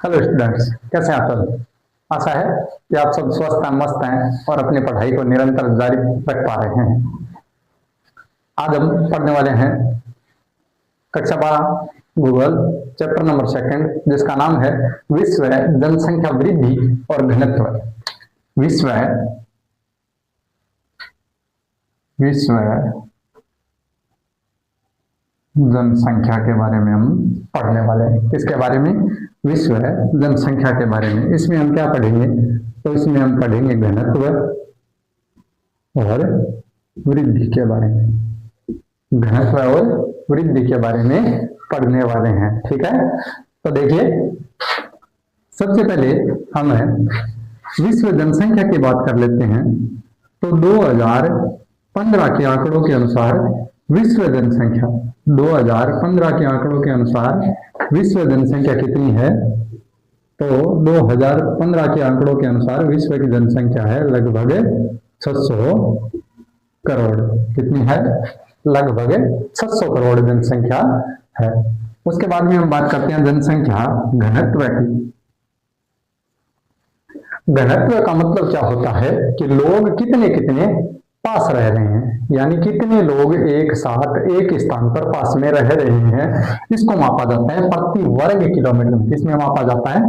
Hello students, कैसे हैं आप सब। आशा है कि आप सब स्वस्थ हैं, मस्त हैं और अपनी पढ़ाई को निरंतर जारी रख पा रहे हैं। आज हम पढ़ने वाले हैं कक्षा 12 भूगोल चैप्टर नंबर सेकंड, जिसका नाम है विश्व जनसंख्या वृद्धि और घनत्व। विश्व विश्व जनसंख्या के बारे में हम पढ़ने वाले हैं। किसके बारे में? विश्व जनसंख्या के बारे में। इसमें हम क्या पढ़ेंगे? तो इसमें हम पढ़ेंगे घनत्व और वृद्धि के बारे में। घनत्व और वृद्धि के बारे में पढ़ने वाले हैं, ठीक है। तो देखिए, सबसे पहले हम विश्व जनसंख्या की बात कर लेते हैं। तो 2015 के आंकड़ों के अनुसार विश्व जनसंख्या 2015 के आंकड़ों के अनुसार विश्व जनसंख्या कितनी है? तो 2015 के आंकड़ों के अनुसार विश्व की जनसंख्या है लगभग 600 करोड़। कितनी है? लगभग 600 करोड़ जनसंख्या है। उसके बाद में हम बात करते हैं जनसंख्या घनत्व की। घनत्व का मतलब क्या होता है कि लोग कितने कितने पास रह रहे हैं, यानी कितने लोग एक साथ एक स्थान पर पास में रह रहे हैं। इसको मापा जाता है प्रति वर्ग किलोमीटर में। किसमें मापा जाता है?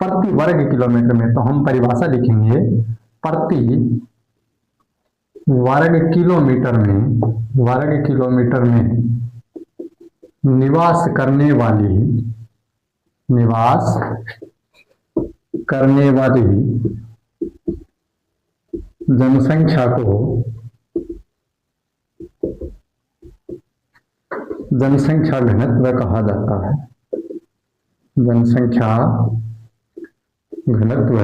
प्रति वर्ग किलोमीटर में। तो हम परिभाषा लिखेंगे, प्रति वर्ग किलोमीटर में निवास करने वाली जनसंख्या को जनसंख्या घनत्व कहा जाता है। जनसंख्या घनत्व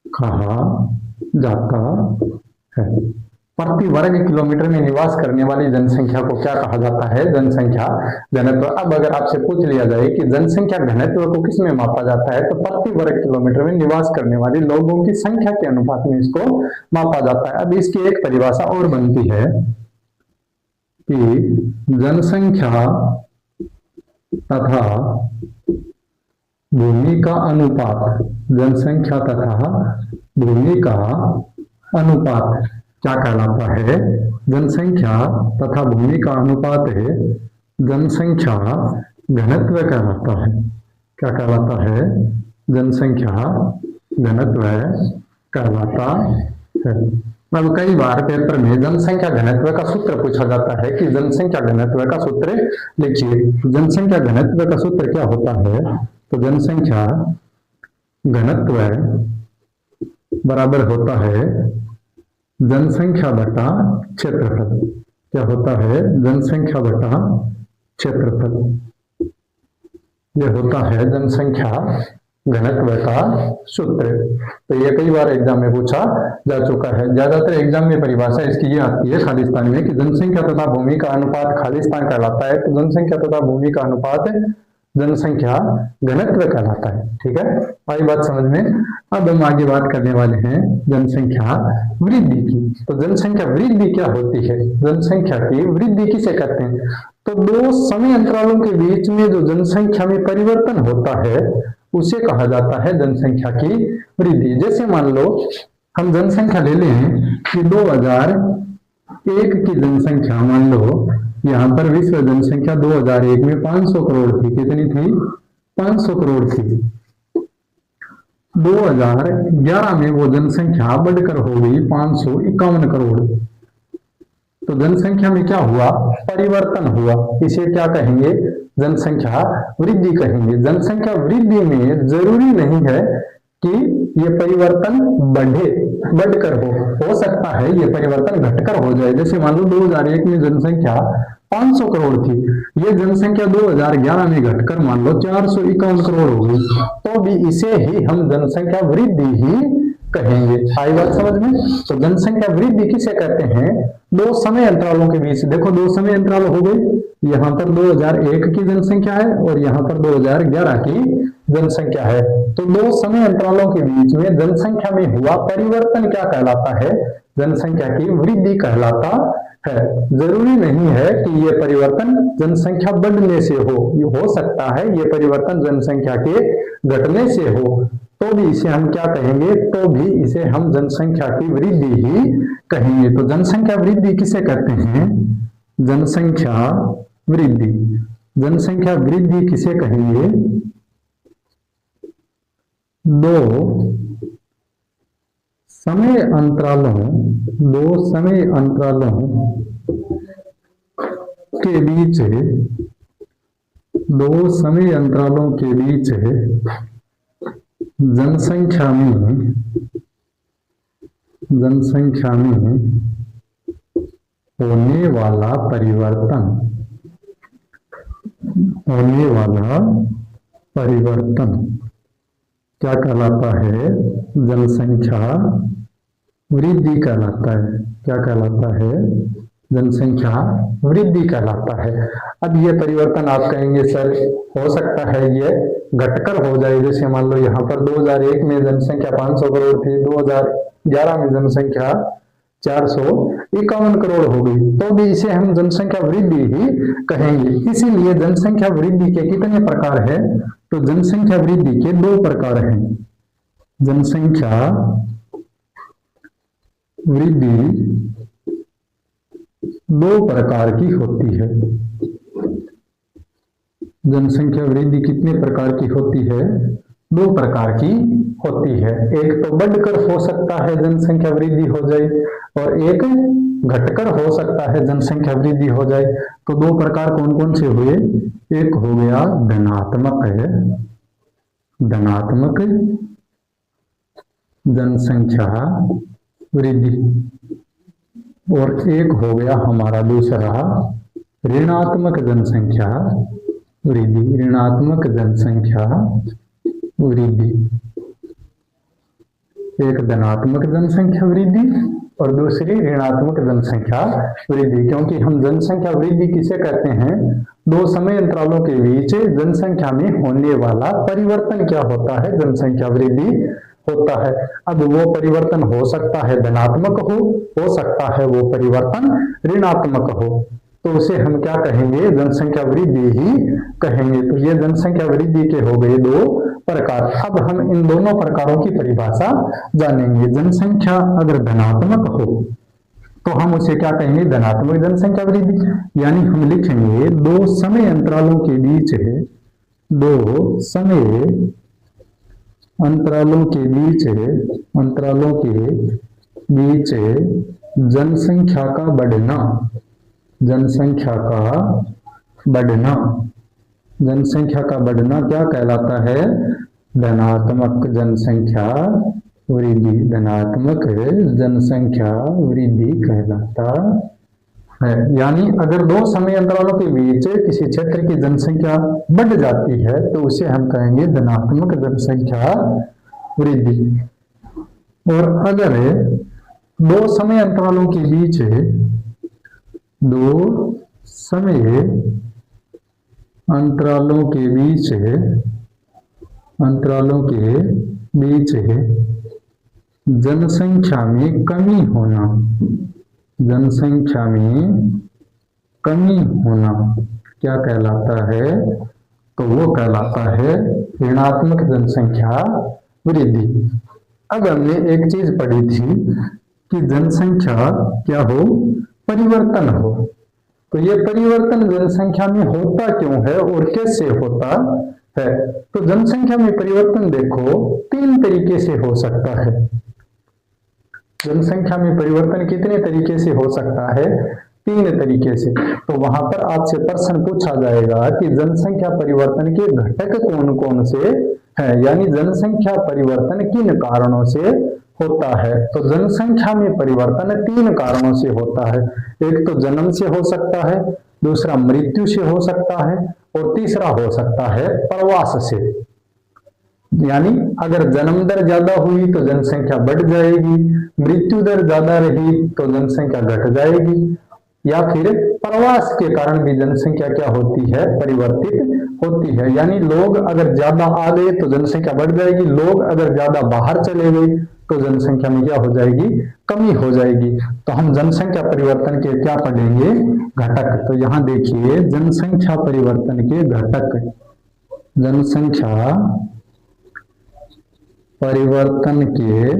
कहा जाता है। प्रति वर्ग किलोमीटर में निवास करने वाली जनसंख्या को क्या कहा जाता है? जनसंख्या घनत्व। अब अगर आपसे पूछ लिया जाए कि जनसंख्या घनत्व को किसमें मापा जाता है, तो प्रति वर्ग किलोमीटर में निवास करने वाले लोगों की संख्या के अनुपात में इसको मापा जाता है। अब इसकी एक परिभाषा और बनती है कि जनसंख्या तथा भूमि का अनुपात, जनसंख्या तथा भूमि का अनुपात क्या कहलाता है? जनसंख्या तथा भूमि का अनुपात है जनसंख्या घनत्व कहलाता है। क्या कहलाता है? जनसंख्या घनत्व कहलाता है। अब कई बार पेपर में जनसंख्या घनत्व का सूत्र पूछा जाता है कि जनसंख्या घनत्व का सूत्र लिखिए। जनसंख्या घनत्व का सूत्र क्या होता है? तो जनसंख्या घनत्व बराबर होता है जनसंख्या बटा क्षेत्रफल। क्या होता है? जनसंख्या बटा क्षेत्रफल। यह होता है जनसंख्या घनत्व का सूत्र। तो ये कई बार एग्जाम में पूछा जा चुका है। ज्यादातर एग्जाम में परिभाषा इसकी ये आती है खालिस्तान में कि जनसंख्या तथा भूमि का अनुपात खालिस्तान कहलाता है। तो जनसंख्या तथा भूमि का अनुपात जनसंख्या घनत्व कहलाता है, ठीक है। आई बात समझ में। अब हम आगे बात करने वाले हैं जनसंख्या वृद्धि की। तो जनसंख्या वृद्धि क्या होती है? जनसंख्या की वृद्धि किसे कहते हैं? तो दो समय अंतरालों के बीच में जो जनसंख्या में परिवर्तन होता है उसे कहा जाता है जनसंख्या की वृद्धि। जैसे मान लो हम जनसंख्या ले लें कि 2001 की जनसंख्या, मान लो यहाँ पर विश्व जनसंख्या 2001 में 500 करोड़ थी। कितनी थी? 500 करोड़ थी। 2011 में वो जनसंख्या बढ़कर हो गई 551 करोड़। तो जनसंख्या में क्या हुआ? परिवर्तन हुआ। इसे क्या कहेंगे? जनसंख्या वृद्धि कहेंगे। जनसंख्या वृद्धि में जरूरी नहीं है कि ये परिवर्तन बढ़कर हो सकता है ये परिवर्तन घटकर हो जाए। जैसे मान लो 2001 में जनसंख्या 500 करोड़ थी, ये जनसंख्या 2011 में घटकर मान लो 451 करोड़ हो गई, तो भी इसे ही हम जनसंख्या वृद्धि ही कहेंगे। आई बात समझ में। तो जनसंख्या वृद्धि किसे कहते हैं? दो समय अंतरालों के बीच। देखो, दो समय अंतराल हो गए। यहाँ पर 2001 की जनसंख्या है और यहाँ पर 2011 की जनसंख्या है। तो दो समय अंतरालों के बीच में जनसंख्या में हुआ परिवर्तन क्या कहलाता है? जनसंख्या की वृद्धि कहलाता है। जरूरी नहीं है कि ये परिवर्तन जनसंख्या बढ़ने से हो सकता है ये परिवर्तन जनसंख्या के घटने से हो, तो भी इसे हम क्या कहेंगे, तो भी इसे हम जनसंख्या की वृद्धि ही कहेंगे। तो जनसंख्या वृद्धि किसे कहते हैं, जनसंख्या वृद्धि, जनसंख्या वृद्धि किसे कहेंगे, दो समय अंतरालों के बीच, दो समय अंतरालों के बीच जनसंख्या में होने वाला परिवर्तन क्या कहलाता है, जनसंख्या वृद्धि कहलाता है। क्या कहलाता है, जनसंख्या वृद्धि कहलाता है। अब ये परिवर्तन आप कहेंगे सर हो सकता है ये घटकर हो जाए, जैसे मान लो यहाँ पर 2001 में जनसंख्या 500 करोड़ थी, 2011 में जनसंख्या 451 करोड़ हो गई, तो भी इसे हम जनसंख्या वृद्धि ही कहेंगे। इसीलिए जनसंख्या वृद्धि के कितने प्रकार है, तो जनसंख्या वृद्धि के दो प्रकार हैं। जनसंख्या वृद्धि दो प्रकार की होती है। जनसंख्या वृद्धि कितने प्रकार की होती है, दो प्रकार की होती है। एक तो बढ़कर हो सकता है जनसंख्या वृद्धि हो जाए, और एक घटकर हो सकता है जनसंख्या वृद्धि हो जाए। तो दो प्रकार कौन कौन से हुए, एक हो गया धनात्मक जनसंख्या वृद्धि, और एक हो गया हमारा दूसरा ऋणात्मक जनसंख्या वृद्धि, ऋणात्मक जनसंख्या वृद्धि। एक धनात्मक जनसंख्या वृद्धि और दूसरी ऋणात्मक जनसंख्या वृद्धि। क्योंकि हम जनसंख्या वृद्धि किसे कहते हैं, दो समय अंतरालों के बीच जनसंख्या में होने वाला परिवर्तन क्या होता है, जनसंख्या वृद्धि होता है। अब वो परिवर्तन हो सकता है धनात्मक हो सकता है वो परिवर्तन ऋणात्मक हो, तो उसे हम क्या कहेंगे, जनसंख्या वृद्धि ही कहेंगे। तो ये जनसंख्या वृद्धि के हो गए दो प्रकार। अब हम इन दोनों प्रकारों की परिभाषा जानेंगे। जनसंख्या अगर धनात्मक हो तो हम उसे क्या कहेंगे, धनात्मक जनसंख्या वृद्धि। यानी हम लिखेंगे दो समय अंतरालों के बीच है, दो समय अंतरालों के बीच जनसंख्या का बढ़ना, जनसंख्या का बढ़ना क्या कहलाता है, धनात्मक जनसंख्या वृद्धि, धनात्मक जनसंख्या वृद्धि कहलाता है। यानी अगर दो समय अंतरालों के बीच किसी क्षेत्र की जनसंख्या बढ़ जाती है तो उसे हम कहेंगे धनात्मक जनसंख्या वृद्धि। और अगर दो समय अंतरालों के बीच जनसंख्या में कमी होना क्या कहलाता है, तो वो कहलाता है ऋणात्मक जनसंख्या वृद्धि। अब हमने एक चीज पढ़ी थी कि जनसंख्या क्या हो, परिवर्तन हो। तो ये परिवर्तन जनसंख्या में होता क्यों है और कैसे होता है। तो जनसंख्या में परिवर्तन देखो तीन तरीके से हो सकता है। जनसंख्या में परिवर्तन कितने तरीके से हो सकता है, तीन तरीके से। तो वहां पर आपसे प्रश्न पूछा जाएगा कि जनसंख्या परिवर्तन के घटक कौन कौन से हैं, यानी जनसंख्या परिवर्तन किन कारणों से होता है। तो जनसंख्या में परिवर्तन तीन कारणों से होता है। एक तो जन्म से हो सकता है, दूसरा मृत्यु से हो सकता है, और तीसरा हो सकता है प्रवास से। यानी अगर जन्म दर ज्यादा हुई तो जनसंख्या बढ़ जाएगी, मृत्यु दर ज्यादा रही तो जनसंख्या घट जाएगी, या फिर प्रवास के कारण भी जनसंख्या क्या होती है, परिवर्तित होती है। यानी लोग अगर ज्यादा आ गए तो जनसंख्या बढ़ जाएगी, लोग अगर ज्यादा बाहर चले गए तो जनसंख्या में क्या हो जाएगी, कमी हो जाएगी। तो हम जनसंख्या परिवर्तन के क्या पढ़ेंगे, घटक। तो यहां देखिए जनसंख्या परिवर्तन के घटक, जनसंख्या परिवर्तन के,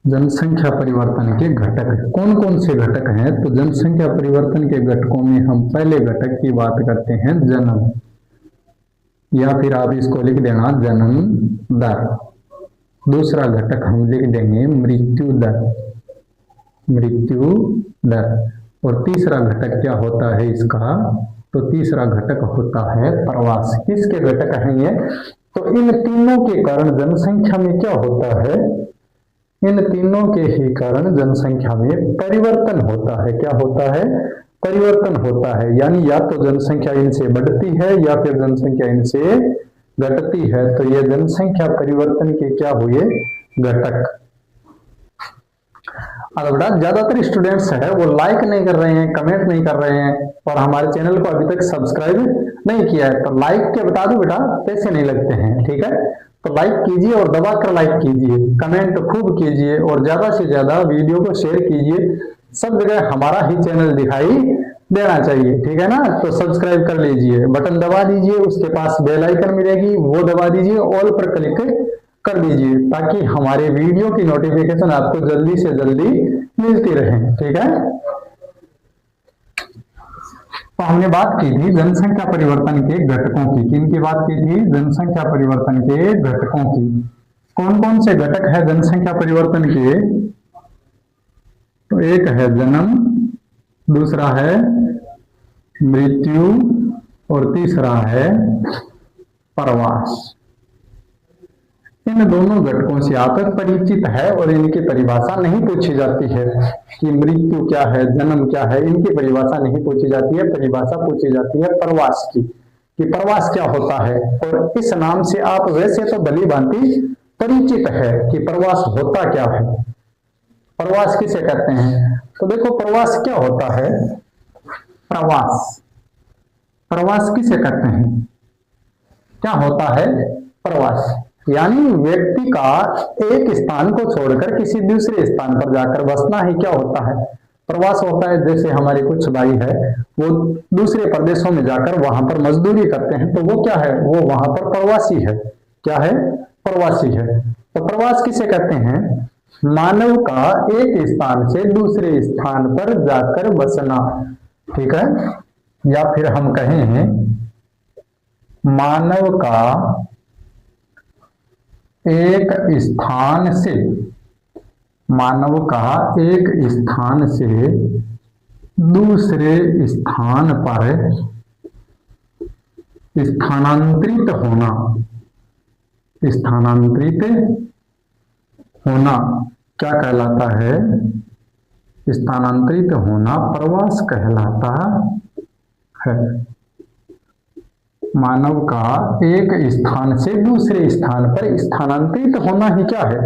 जनसंख्या परिवर्तन के घटक कौन कौन से घटक हैं। तो जनसंख्या परिवर्तन के घटकों में हम पहले घटक की बात करते हैं जन्म, या फिर आप इसको लिख देना जन्म दर। दूसरा घटक हम लिख देंगे मृत्यु दर, मृत्यु दर। और तीसरा घटक क्या होता है इसका, तो तीसरा घटक होता है प्रवास। किसके घटक हैं ये, तो इन तीनों के कारण जनसंख्या में क्या होता है, इन तीनों के ही कारण जनसंख्या में परिवर्तन होता है। क्या होता है, परिवर्तन होता है। यानी या तो जनसंख्या इनसे बढ़ती है या फिर जनसंख्या इनसे घटती है। तो ये जनसंख्या परिवर्तन के क्या हुए, घटक। अब बेटा ज्यादातर स्टूडेंट्स है वो लाइक नहीं कर रहे हैं, कमेंट नहीं कर रहे हैं और हमारे चैनल को अभी तक सब्सक्राइब नहीं किया है। तो लाइक के बता दो बेटा, पैसे नहीं लगते हैं, ठीक है। तो लाइक कीजिए और दबा कर लाइक कीजिए, कमेंट खूब कीजिए और ज्यादा से ज्यादा वीडियो को शेयर कीजिए। सब जगह हमारा ही चैनल दिखाई देना चाहिए, ठीक है ना। तो सब्सक्राइब कर लीजिए, बटन दबा दीजिए, उसके पास बेल आइकन मिलेगी वो दबा दीजिए, ऑल पर क्लिक कर दीजिए ताकि हमारे वीडियो की नोटिफिकेशन आपको जल्दी से जल्दी मिलती रहे, ठीक है। तो हमने बात की थी जनसंख्या परिवर्तन के घटकों की। किनकी बात की थी, जनसंख्या परिवर्तन के घटकों की। कौन कौन से घटक है जनसंख्या परिवर्तन के, तो एक है जन्म, दूसरा है मृत्यु और तीसरा है प्रवास। इन दोनों घटकों से आप परिचित है और इनकी परिभाषा नहीं पूछी जाती है कि मृत्यु क्या है, जन्म क्या है, इनकी परिभाषा नहीं पूछी जाती है। परिभाषा पूछी जाती है प्रवास की, कि प्रवास क्या होता है। और इस नाम से आप वैसे तो भली भांति परिचित है कि प्रवास होता क्या है, प्रवास किसे कहते हैं। तो देखो प्रवास क्या होता है, प्रवास, प्रवास किसे कहते हैं, क्या होता है प्रवास। यानी व्यक्ति का एक स्थान को छोड़कर किसी दूसरे स्थान पर जाकर बसना ही क्या होता है, प्रवास होता है। जैसे हमारे कुछ भाई है वो दूसरे प्रदेशों में जाकर वहां पर मजदूरी करते हैं, तो वो क्या है, वो वहां पर प्रवासी है। क्या है, प्रवासी है। तो प्रवास किसे कहते हैं, मानव का एक स्थान से दूसरे स्थान पर जाकर बसना, ठीक है। या फिर हम कहें मानव का एक स्थान से, मानव का एक स्थान से दूसरे स्थान पर स्थानांतरित होना, स्थानांतरित होना क्या कहलाता है, स्थानांतरित होना प्रवास कहलाता है। मानव का एक स्थान से दूसरे स्थान पर स्थानांतरित होना ही क्या है,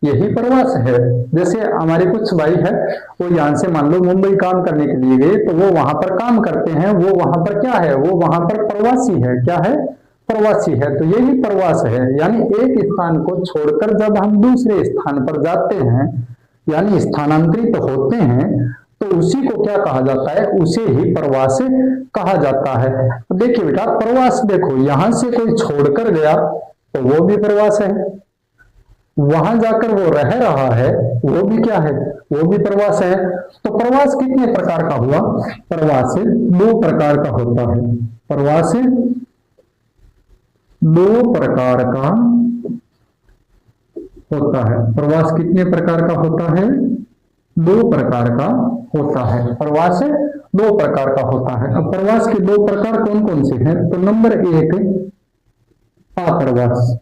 यही प्रवास है। जैसे हमारे कुछ भाई है वो यहाँ से मान लो मुंबई काम करने के लिए गए, तो वो वहां पर काम करते हैं, वो वहां पर क्या है, वो वहां पर प्रवासी है। क्या है, प्रवासी है। तो यही प्रवास है। यानी एक स्थान को छोड़कर जब हम दूसरे स्थान पर जाते हैं यानी स्थानांतरित होते हैं, तो उसी को क्या कहा जाता है, उसे ही प्रवास कहा जाता है। तो देखिए बेटा प्रवास, देखो यहां से कोई छोड़कर गया तो वो भी प्रवास है, वहां जाकर वो रह रहा है वो भी क्या है, वो भी प्रवास है। तो प्रवास कितने प्रकार का हुआ, प्रवास 2 प्रकार का होता है। प्रवास 2 प्रकार का होता है। प्रवास कितने प्रकार का होता है, 2 प्रकार का होता है। प्रवास 2 प्रकार का होता है। अब प्रवास के 2 प्रकार कौन कौन से हैं, तो नंबर 1 अप्रवास,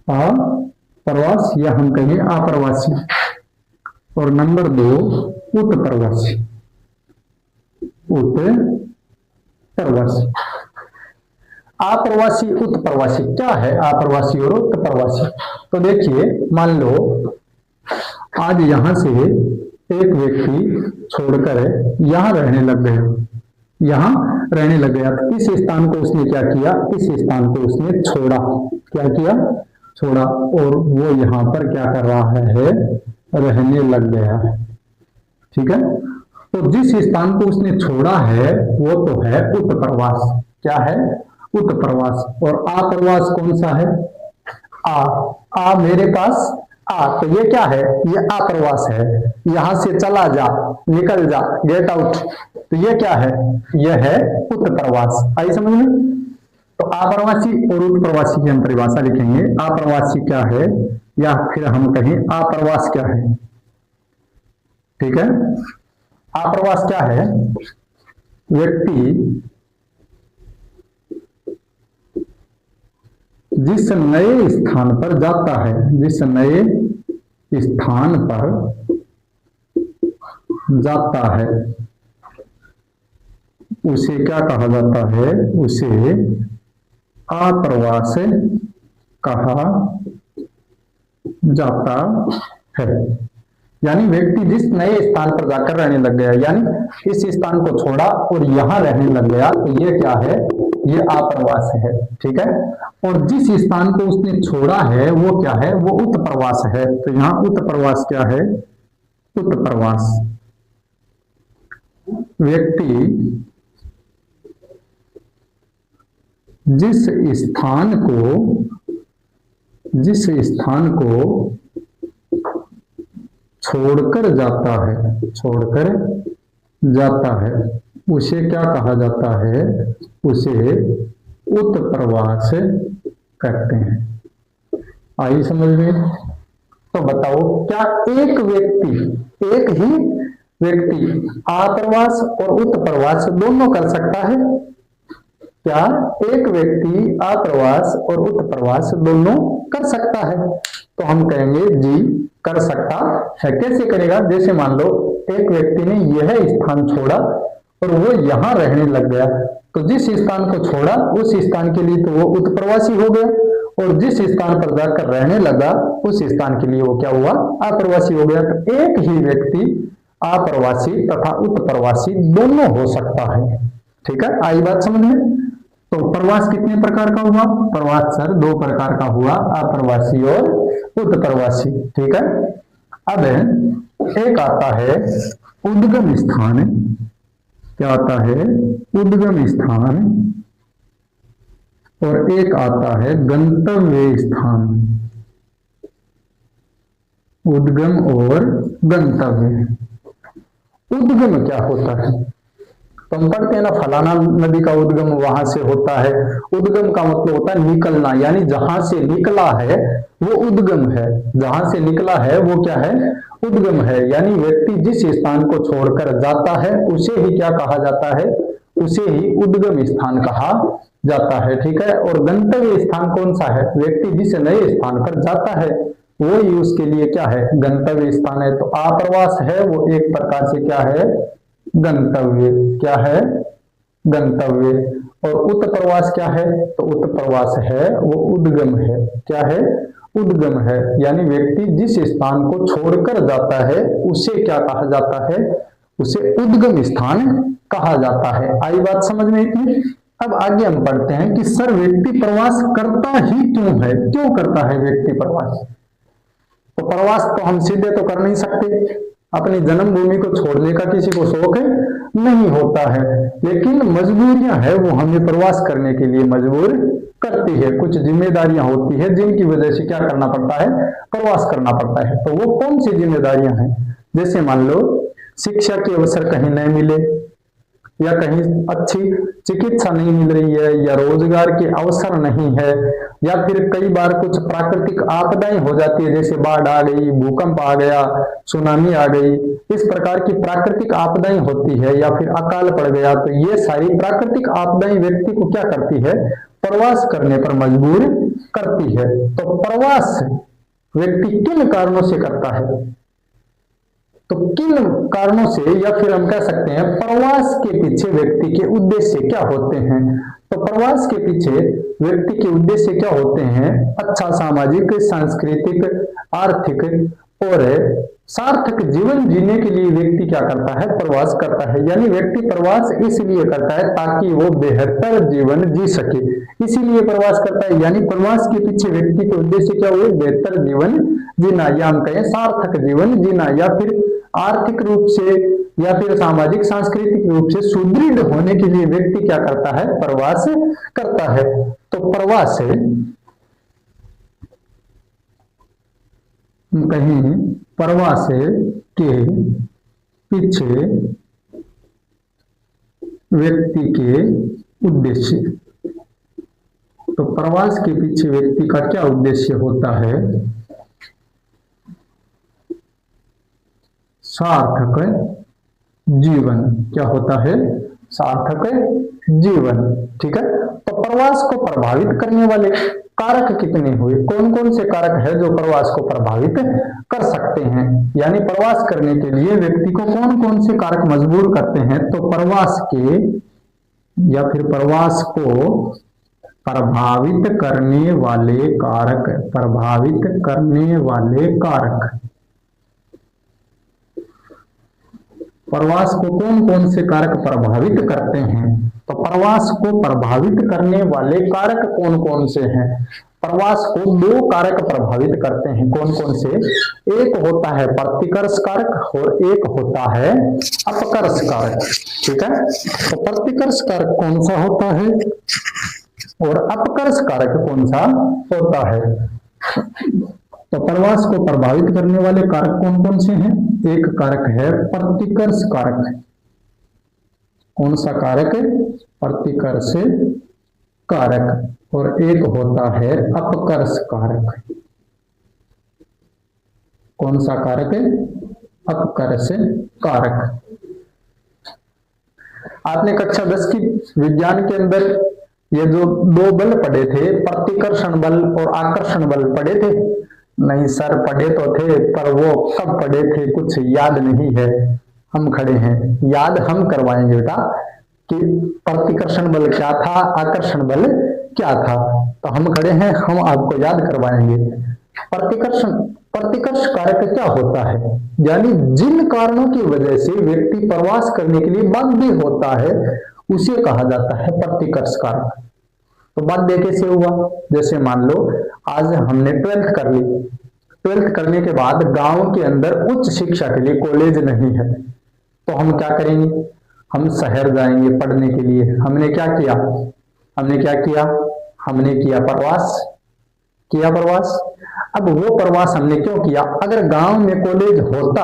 अप्रवास या हम कहेंगे अप्रवासी, और नंबर 2 उत्प्रवासी, उत्प्रवासी। अप्रवासी उत्प्रवासी क्या है, अप्रवासी और उत्प्रवासी। तो देखिए मान लो आज यहां से एक व्यक्ति छोड़कर यहां रहने लग गया, यहां रहने लग गया। तो इस स्थान को उसने क्या किया, इस स्थान को उसने छोड़ा, क्या किया, छोड़ा और वो यहाँ पर क्या कर रहा है, रहने लग गया है। ठीक है, तो जिस स्थान को उसने छोड़ा है वो तो है उत्प्रवास। क्या है? उत्प्रवास। और आप्रवास कौन सा है? आ मेरे पास आ, तो ये क्या है? ये आप्रवास है। यहां से चला जा, निकल जा, गेट आउट, तो ये क्या है? यह है उत्प्रवास। आई समझ में? तो आप्रवासी और उत्प्रवासी की हम परिभाषा लिखेंगे। आप्रवासी क्या है, या फिर हम कहें आप्रवास क्या है। ठीक है, आप्रवास क्या है? व्यक्ति जिस नए स्थान पर जाता है, जिस नए स्थान पर जाता है उसे क्या कहा जाता है? उसे आप्रवास कहा जाता है। यानी व्यक्ति जिस नए स्थान पर जाकर रहने लग गया, यानी इस स्थान को छोड़ा और यहां रहने लग गया, तो ये क्या है? ये आप्रवास है। ठीक है, और जिस स्थान को उसने छोड़ा है वो क्या है? वो उत्प्रवास है। तो यहां उत्प्रवास क्या है? उत्प्रवास व्यक्ति जिस स्थान को छोड़कर जाता है उसे क्या कहा जाता है? उसे उत्प्रवास कहते हैं। आई समझ में? तो बताओ, क्या एक ही व्यक्ति आप्रवास और उत्प्रवास दोनों कर सकता है? क्या एक व्यक्ति आप्रवास और उत्प्रवास दोनों कर सकता है? तो हम कहेंगे जी कर सकता है। कैसे करेगा? जैसे मान लो एक व्यक्ति ने यह स्थान छोड़ा और वो यहां रहने लग गया, तो जिस स्थान को छोड़ा उस स्थान के लिए तो वो उत्प्रवासी हो गया, और जिस स्थान पर जाकर रहने लगा उस स्थान के लिए वो क्या हुआ? आप्रवासी हो गया। तो एक ही व्यक्ति आप्रवासी तथा उत्प्रवासी दोनों हो सकता है। ठीक है, आई बात समझ में? तो प्रवास कितने प्रकार का हुआ? प्रवास सर 2 प्रकार का हुआ, आप्रवासी और उत्प्रवासी। ठीक है, अब एक आता है उद्गम स्थान। क्या आता है? उद्गम स्थान। और एक आता है गंतव्य स्थान। उद्गम और गंतव्य। उद्गम क्या होता है? तो हम पढ़ते हैं ना, फलाना नदी का उद्गम वहां से होता है। उद्गम का मतलब होता है निकलना, यानी जहां से निकला है वो उद्गम है। जहां से निकला है वो क्या है? उद्गम है। यानी व्यक्ति जिस स्थान को छोड़कर जाता है उसे ही क्या कहा जाता है? उसे ही उद्गम स्थान कहा जाता है। ठीक है, और गंतव्य स्थान कौन सा है? व्यक्ति जिस नए स्थान पर जाता है वो ही उसके लिए क्या है? गंतव्य स्थान है। तो आप्रवास है वो एक प्रकार से क्या है? गंतव्य। क्या है? गंतव्य। और उत्प्रवास क्या है? तो उत्प्रवास है वो उद्गम है। क्या है? उद्गम है। यानी व्यक्ति जिस स्थान को छोड़कर जाता है उसे क्या कहा जाता है? उसे उद्गम स्थान कहा जाता है। आई बात समझ में इतनी? अब आगे हम पढ़ते हैं कि सर व्यक्ति प्रवास करता ही क्यों है? क्यों करता है व्यक्ति प्रवास? तो प्रवास तो हम सीधे तो कर नहीं सकते। अपनी जन्मभूमि को छोड़ने का किसी को शौक है? नहीं होता है, लेकिन मजबूरियां है वो हमें प्रवास करने के लिए मजबूर करती है। कुछ जिम्मेदारियां होती है जिनकी वजह से क्या करना पड़ता है? प्रवास करना पड़ता है। तो वो कौन सी जिम्मेदारियां हैं? जैसे मान लो शिक्षा के अवसर कहीं नहीं मिले, या कहीं अच्छी चिकित्सा नहीं मिल रही है, या रोजगार के अवसर नहीं है, या फिर कई बार कुछ प्राकृतिक आपदाएं हो जाती है, जैसे बाढ़ आ गई, भूकंप आ गया, सुनामी आ गई, इस प्रकार की प्राकृतिक आपदाएं होती है, या फिर अकाल पड़ गया। तो ये सारी प्राकृतिक आपदाएं व्यक्ति को क्या करती है? प्रवास करने पर मजबूर करती है। तो प्रवास व्यक्ति किन कारणों से करता है? तो किन कारणों से, या फिर हम कह सकते हैं प्रवास के पीछे व्यक्ति के उद्देश्य क्या होते हैं? तो प्रवास के पीछे व्यक्ति के उद्देश्य क्या होते हैं? अच्छा सामाजिक, सांस्कृतिक, आर्थिक और सार्थक जीवन जीने के लिए व्यक्ति क्या करता है, प्रवास करता है। यानी व्यक्ति प्रवास इसलिए करता है ताकि वो बेहतर जीवन जी सके, इसीलिए प्रवास करता है। यानी प्रवास के पीछे व्यक्ति का उद्देश्य क्या हुआ, बेहतर जीवन जीना, या हम कहें सार्थक जीवन जीना, या फिर आर्थिक रूप से या फिर सामाजिक सांस्कृतिक रूप से सुदृढ़ होने के लिए व्यक्ति क्या करता है, प्रवास करता है। तो प्रवास कहीं प्रवास के पीछे व्यक्ति के उद्देश्य, तो प्रवास के पीछे व्यक्ति का क्या उद्देश्य होता है, सार्थक जीवन। क्या होता है, सार्थक जीवन। ठीक है, तो प्रवास को प्रभावित करने वाले कारक कितने हुए, कौन कौन से कारक है जो प्रवास को प्रभावित कर सकते हैं, यानी प्रवास करने के लिए व्यक्ति को कौन कौन से कारक मजबूर करते हैं। तो प्रवास के या फिर प्रवास को प्रभावित करने वाले कारक, प्रभावित करने वाले कारक, प्रवास को कौन कौन से कारक प्रभावित करते हैं। तो प्रवास को प्रभावित करने वाले कारक कौन कौन से हैं, प्रवास को दो कारक प्रभावित करते हैं, कौन कौन से, एक होता है प्रतिकर्ष कारक और एक होता है अपकर्ष कारक। ठीक है, तो प्रतिकर्ष कारक कौन सा होता है और अपकर्ष कारक कौन सा होता है। तो प्रवास को प्रभावित करने वाले कारक कौन कौन से हैं, एक कारक है प्रतिकर्ष कारक। कौन सा कारक, प्रतिकर्ष कारक, और एक होता है अपकर्ष कारक। कौन सा कारक, अपकर्ष कारक। आपने कक्षा 10 की विज्ञान के अंदर ये जो दो बल पढ़े थे, प्रतिकर्षण बल और आकर्षण बल पढ़े थे? नहीं सर, पढ़े तो थे, पर वो कब पढ़े थे कुछ याद नहीं है। हम खड़े हैं, याद हम करवाएंगे बेटा कि प्रतिकर्षण बल क्या था, आकर्षण बल क्या था। तो हम खड़े हैं, हम आपको याद करवाएंगे। प्रतिकर्ष कारक क्या होता है, यानी जिन कारणों की वजह से व्यक्ति प्रवास करने के लिए बाध्य होता है उसे कहा जाता है प्रतिकर्ष कारक। तो बाध्य कैसे हुआ, जैसे मान लो आज हमने 12th कर ली, 12th करने के बाद गांव के अंदर उच्च शिक्षा के लिए कॉलेज नहीं है, तो हम क्या करेंगे, हम शहर जाएंगे पढ़ने के लिए। हमने क्या किया, हमने किया प्रवास, प्रवास। अब वो प्रवास हमने क्यों किया, अगर गांव में कॉलेज होता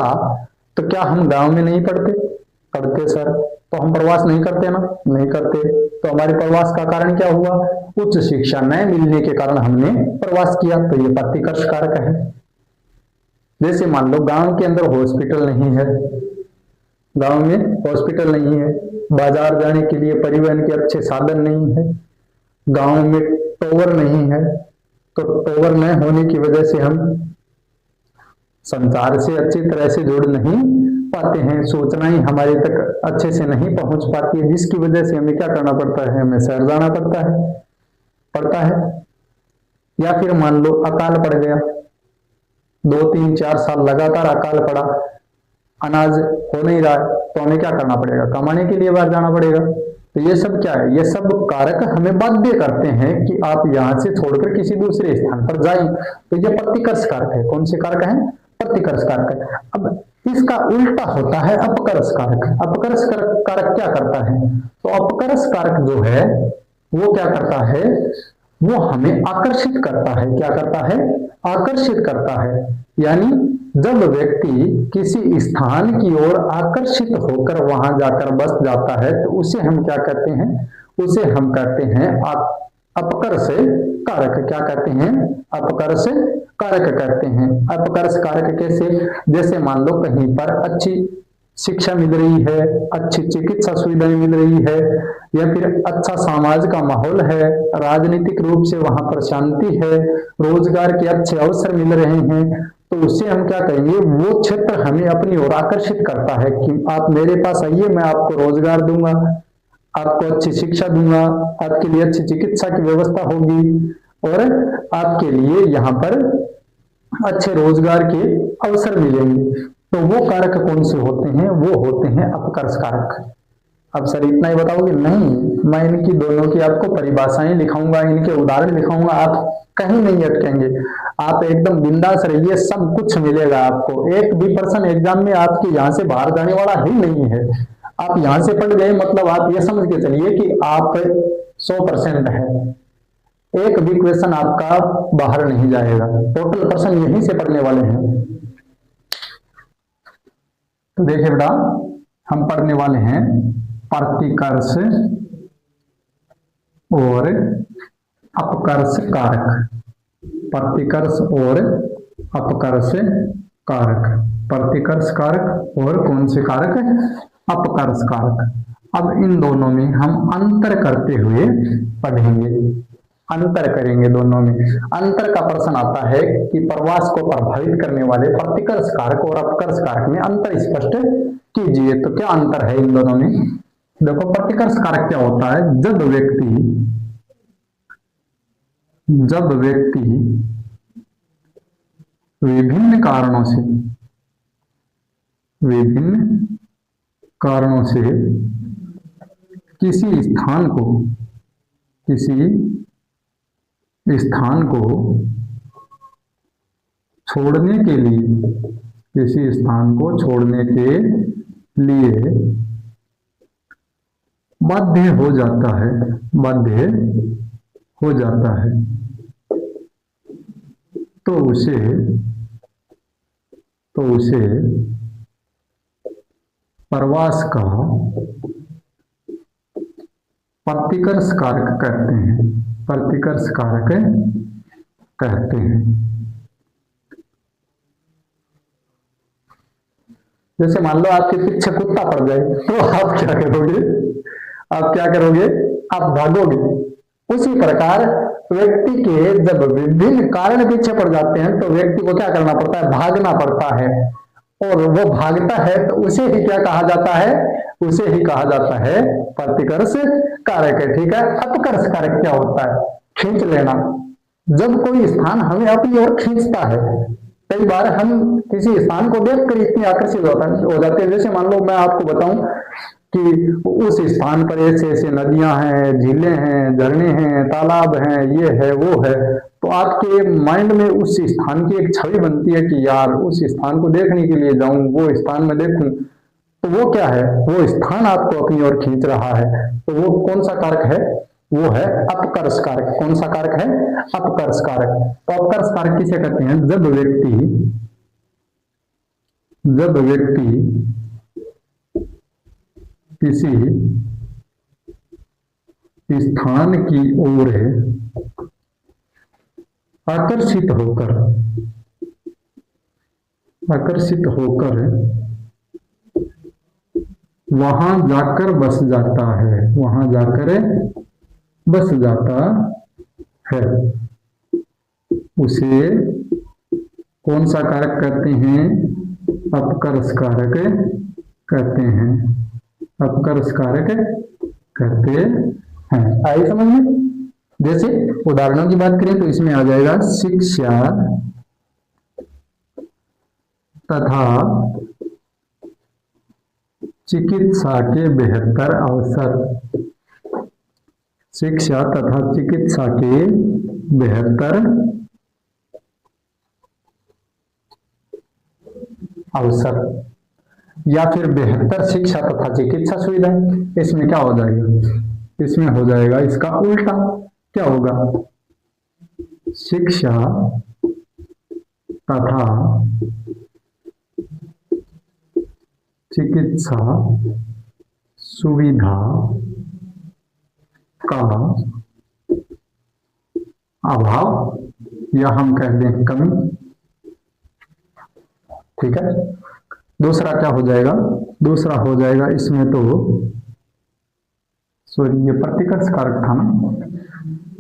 तो क्या हम गांव में नहीं पढ़ते सर, तो हम प्रवास नहीं करते ना, नहीं करते। तो हमारे प्रवास का कारण क्या हुआ, उच्च शिक्षा न मिलने के कारण हमने प्रवास किया, तो ये प्रतिकर्ष कारक है। जैसे मान लो गांव के अंदर हॉस्पिटल नहीं है, गांव में हॉस्पिटल नहीं है, बाजार जाने के लिए परिवहन के अच्छे साधन नहीं है, गांव में टावर नहीं है, तो टावर न होने की वजह से हम संचार से अच्छी तरह से जुड़ नहीं पाते हैं, सूचनाएं हमारे तक अच्छे से नहीं पहुंच पाती है, जिसकी वजह से हमें क्या करना पड़ता है, हमें शहर जाना पड़ता है। या फिर मान लो अकाल पड़ गया, 2, 3, 4 साल लगातार अकाल पड़ा, अनाज हो नहीं रहा है, तो हमें क्या करना पड़ेगा, कमाने के लिए बाहर जाना पड़ेगा। तो ये सब क्या है, ये सब कारक हमें बाध्य करते हैं कि आप यहां से छोड़कर किसी दूसरे स्थान पर जाएं। तो ये प्रतिकर्ष कारक है। कौन से कारक हैं, प्रतिकर्ष कारक है। अब इसका उल्टा होता है अपकर्ष कारक। अपकर्ष कारक क्या करता है, तो अपकर्ष कारक जो है वो क्या करता है, वो हमें आकर्षित करता है। क्या करता है, आकर्षित करता है। यानी जब व्यक्ति किसी स्थान की ओर आकर्षित होकर वहां जाकर बस जाता है तो उसे हम क्या कहते हैं, उसे हम कहते हैं अपकर्ष कारक। क्या कहते हैं, अपकर्ष कारक कहते हैं। अपकर्ष कारक कैसे, जैसे मान लो कहीं पर अच्छी शिक्षा मिल रही है, अच्छी चिकित्सा सुविधाएं मिल रही है, या फिर अच्छा समाज का माहौल है, राजनीतिक रूप से वहां पर शांति है, रोजगार के अच्छे अवसर मिल रहे हैं, तो उससे हम क्या कहेंगे, वो क्षेत्र हमें अपनी ओर आकर्षित करता है कि आप मेरे पास आइए, मैं आपको रोजगार दूंगा, आपको अच्छी शिक्षा दूंगा, आपके लिए अच्छी चिकित्सा की व्यवस्था होगी, और आपके लिए यहाँ पर अच्छे रोजगार के अवसर मिलेंगे। तो वो कारक कौन से होते हैं? वो होते हैं अपकर्ष कारक। अब सर इतना ही बताओगे? नहीं, मैं इनकी दोनों की आपको परिभाषाएं लिखाऊंगा, इनके उदाहरण लिखाऊंगा, आप कहीं नहीं अटकेंगे। आप एकदम बिंदास रहिए, सब कुछ मिलेगा आपको। एक भी पर्सन एग्जाम में आपके यहाँ से बाहर जाने वाला ही नहीं है। आप यहां से पढ़ गए मतलब आप ये समझ के चलिए कि आप 100% है। एक भी क्वेश्चन आपका बाहर नहीं जाएगा, टोटल पर्सन यहीं से पढ़ने वाले हैं। तो देखिए बेटा, हम पढ़ने वाले हैं प्रतिकर्ष और अपकर्ष कारक। प्रतिकर्ष और अपकर्ष कारक। प्रतिकर्ष कारक और कौन से कारक? अपकर्ष कारक। अब इन दोनों में हम अंतर करते हुए पढ़ेंगे, अंतर करेंगे दोनों में। अंतर का प्रश्न आता है कि प्रवास को प्रभावित करने वाले प्रतिकर्ष कारक और अपकर्ष कारक में अंतर स्पष्ट कीजिए। तो क्या अंतर है इन दोनों में? देखो, प्रतिकर्ष कारक क्या होता है? जब व्यक्ति विभिन्न कारणों से किसी स्थान को छोड़ने के लिए बाध्य हो जाता है तो उसे प्रवास का प्रतिकर्ष कारक कहते हैं। जैसे मान लो आपके पीछे कुत्ता पड़ जाए तो आप क्या करोगे? आप भागोगे। उसी प्रकार व्यक्ति के जब विभिन्न कारण पीछे पड़ जाते हैं तो व्यक्ति को क्या करना पड़ता है? भागना पड़ता है। और वो भागता है तो उसे ही क्या कहा जाता है? उसे ही कहा जाता है प्रतिकर्ष कारक है। ठीक है। अपकर्ष कारक क्या होता है? खींच लेना। जब कोई स्थान हमें अपनी ओर खींचता है, कई बार हम किसी स्थान को देखकर इतने आकर्षित हो जाते हैं। जैसे मान लो मैं आपको बताऊं कि उस स्थान पर ऐसे ऐसे नदियां हैं, झीलें हैं, झरने हैं, तालाब हैं, ये है वो है, तो आपके माइंड में उस स्थान की एक छवि बनती है कि यार उस स्थान को देखने के लिए जाऊं, वो स्थान में देखूं। तो वो क्या है? वो स्थान आपको अपनी ओर खींच रहा है। तो वो कौन सा कारक है? वो है अपकर्ष कारक। कौन सा कारक है? अपकर्ष कारक। तो अपकर्ष कारक किसे कहते हैं? जब व्यक्ति किसी स्थान की ओर आकर्षित होकर वहां जाकर बस जाता है, उसे कौन सा कारक कहते हैं? अपकर्ष कारक कहते हैं। अपकर्ष कारक कहते हैं। आई समझ में? जैसे उदाहरणों की बात करें तो इसमें आ जाएगा शिक्षा तथा चिकित्सा के बेहतर अवसर। शिक्षा तथा चिकित्सा के बेहतर अवसर, या फिर बेहतर शिक्षा तथा चिकित्सा सुविधाएं। इसमें क्या हो जाएगा? इसमें हो जाएगा इसका उल्टा। क्या होगा? शिक्षा तथा चिकित्सा सुविधा का अभाव, या हम कह दें कमी। ठीक है। दूसरा क्या हो जाएगा? दूसरा हो जाएगा इसमें तो सॉरी, ये प्रतिकर्ष कारक था ना,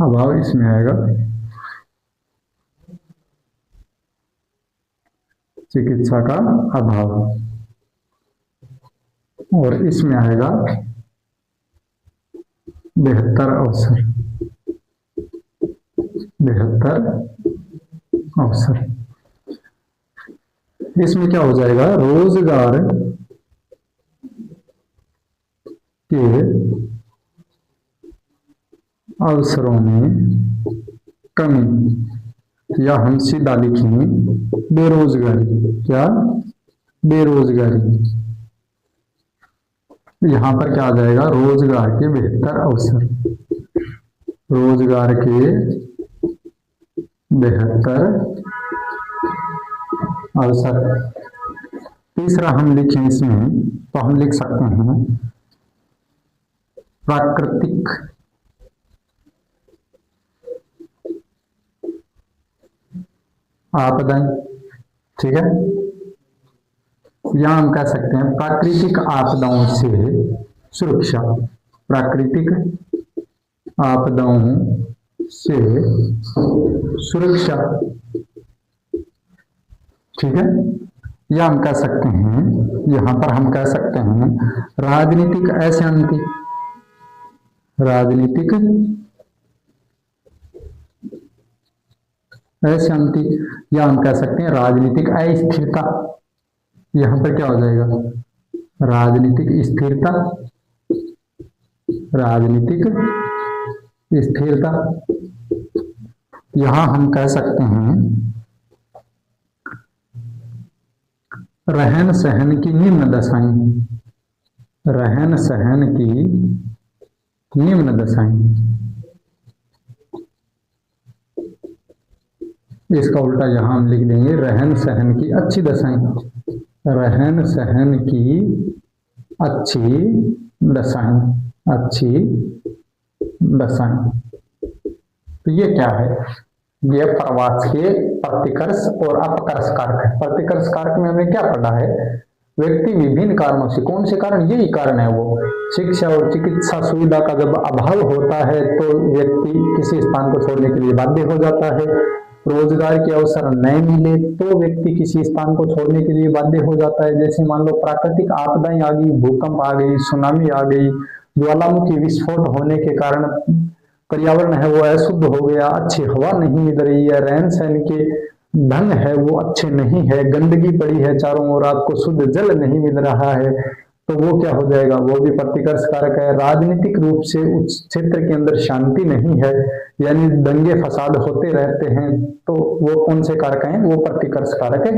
अभाव इसमें आएगा चिकित्सा का अभाव, और इसमें आएगा बेहतर अवसर। बेहतर अवसर। इसमें क्या हो जाएगा, रोजगार के अवसरों में कमी, या हम सीधा लिखेंगे बेरोजगारी। क्या, बेरोजगारी। यहां पर क्या आ जाएगा, रोजगार के बेहतर अवसर, रोजगार के बेहतर अवसर। तीसरा हम लिखें इसमें, तो हम लिख सकते हैं प्राकृतिक आपदाएं। ठीक है, या हम कह सकते हैं प्राकृतिक आपदाओं से सुरक्षा, प्राकृतिक आपदाओं से सुरक्षा। ठीक है, या हम कह सकते हैं, यहां पर हम कह सकते हैं राजनीतिक अशांति, राजनीतिक अशांति, या हम कह सकते हैं राजनीतिक अस्थिरता। यहां पर क्या हो जाएगा, राजनीतिक स्थिरता, राजनीतिक स्थिरता। यहां हम कह सकते हैं रहन सहन की निम्न दशाएं, रहन सहन की निम्न दशाएं। इसका उल्टा यहां हम लिख देंगे रहन सहन की अच्छी दशाएं, रहन सहन की अच्छी दशाएं, अच्छी दशाएं। तो ये क्या है, ये प्रवास के प्रतिकर्ष और अपकर्ष कारक है। प्रतिकर्ष कारक में हमने क्या पढ़ा है, व्यक्ति विभिन्न कारणों से, कौन से कारण, यही कारण है वो, शिक्षा और चिकित्सा सुविधा का जब अभाव होता है तो व्यक्ति किसी स्थान को छोड़ने के लिए बाध्य हो जाता है, रोजगार के अवसर नहीं मिले तो व्यक्ति किसी स्थान को छोड़ने के लिए बाध्य हो जाता है। जैसे मान लो प्राकृतिक आपदाएं आ गई, भूकंप आ गई, सुनामी आ गई, ज्वालामुखी विस्फोट होने के कारण पर्यावरण है वो अशुद्ध हो गया, अच्छी हवा नहीं मिल रही है, रहन सहन के ढंग है वो अच्छे नहीं है, गंदगी पड़ी है चारों ओर, आपको शुद्ध जल नहीं मिल रहा है, तो वो क्या हो जाएगा, वो भी प्रतिकर्ष कारक है। राजनीतिक रूप से उस क्षेत्र के अंदर शांति नहीं है, यानी दंगे फसाद होते रहते हैं, तो वो कौन से कारक हैं, वो प्रतिकर्ष कारक है।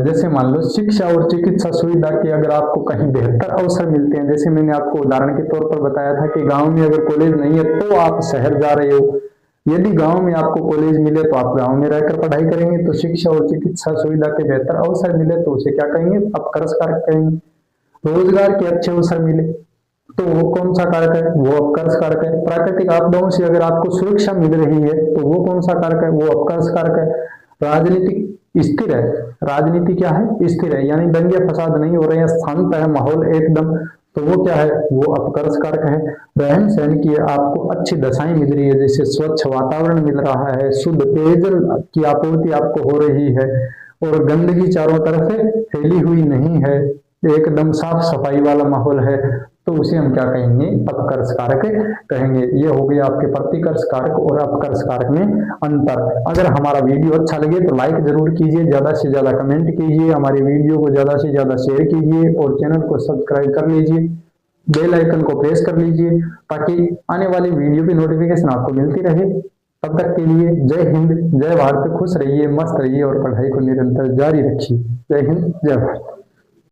जैसे मान लो शिक्षा और चिकित्सा सुविधा के अगर आपको कहीं बेहतर अवसर मिलते हैं, जैसे मैंने आपको उदाहरण के तौर पर बताया था कि गांव में अगर कॉलेज नहीं है तो आप शहर जा रहे हो, यदि गांव में आपको कॉलेज मिले तो आप गांव में रहकर पढ़ाई करेंगे, तो शिक्षा और चिकित्सा सुविधा के बेहतर अवसर मिले तो उसे क्या कहेंगे, अपकर्ष कारक कहेंगे। रोजगार के अच्छे अवसर मिले तो वो कौन सा कारक है, वो अपकर्ष कारक है। प्राकृतिक आपदाओं से अगर आपको सुरक्षा मिल रही है तो वो कौन सा कारक है, वो अपकर्ष कारक है। राजनीतिक स्थिर है, राजनीति क्या है, स्थिर है, यानी दंगे फसाद नहीं हो रहे हैं, शांत है माहौल एकदम, तो वो क्या है, वो अपकर्ष कारक है। रहन सहन की आपको अच्छी दशाएं मिल रही है, जैसे स्वच्छ वातावरण मिल रहा है, शुद्ध पेयजल की आपूर्ति आपको हो रही है, और गंदगी चारों तरफ फैली हुई नहीं है, एकदम साफ सफाई वाला माहौल है, तो उसे हम क्या कहेंगे, अपकर्ष कारक कहेंगे। ये हो गया आपके प्रतिकर्ष कारक और अपकर्ष कारक में अंतर। अगर हमारा वीडियो अच्छा लगे तो लाइक जरूर कीजिए, ज्यादा से ज्यादा कमेंट कीजिए, हमारे वीडियो को ज्यादा से ज्यादा शेयर कीजिए और चैनल को सब्सक्राइब कर लीजिए, बेल आइकन को प्रेस कर लीजिए ताकि आने वाली वीडियो की नोटिफिकेशन आपको मिलती रहे। तब तक के लिए जय हिंद, जय भारत, खुश रहिए, मस्त रहिए और पढ़ाई को निरंतर जारी रखिए। जय हिंद, जय भारत।